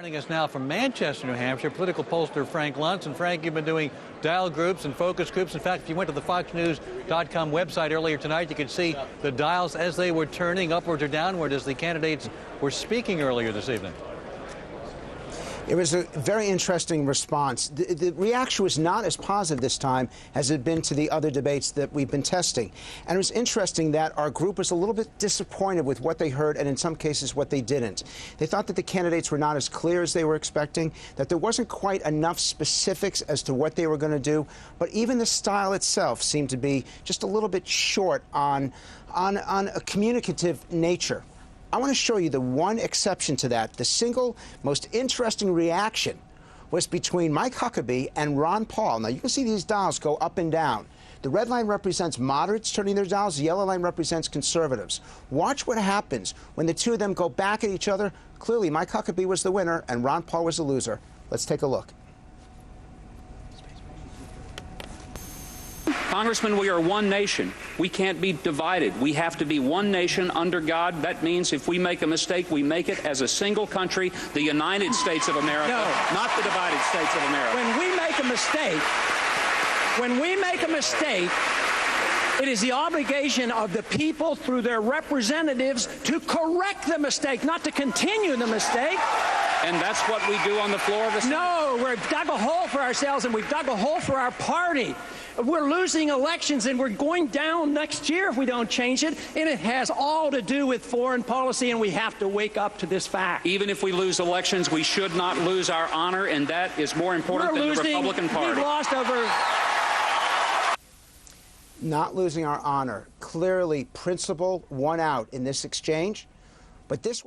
Joining us now from Manchester, New Hampshire, political pollster Frank Luntz. And Frank, you've been doing dial groups and focus groups. In fact, if you went to the FoxNews.com website earlier tonight, you could see the dials as they were turning upward or downward as the candidates were speaking earlier this evening. It was a very interesting response. The reaction was not as positive this time as it had been to the other debates that we've been testing. And it was interesting that our group was a little bit disappointed with what they heard and in some cases what they didn't. They thought that the candidates were not as clear as they were expecting, that there wasn't quite enough specifics as to what they were going to do. But even the style itself seemed to be just a little bit short on a communicative nature. I want to show you the one exception to that. The single most interesting reaction was between Mike Huckabee and Ron Paul. Now, you can see these dials go up and down. The red line represents moderates turning their dials. The yellow line represents conservatives. Watch what happens when the two of them go back at each other. Clearly, Mike Huckabee was the winner and Ron Paul was the loser. Let's take a look. Congressman, we are one nation. We can't be divided. We have to be one nation under God. That means if we make a mistake, we make it as a single country, the United States of America, not the divided States of America. When we make a mistake, it is the obligation of the people through their representatives to correct the mistake, not to continue the mistake. And that's what we do on the floor of the Senate. No, we've dug a hole for ourselves and we've dug a hole for our party. We're losing elections and we're going down next year if we don't change it. And it has all to do with foreign policy, and we have to wake up to this fact. Even if we lose elections, we should not lose our honor, and that is more important than the Republican Party. We've lost over... Not losing our honor. Clearly, principle won out in this exchange. But this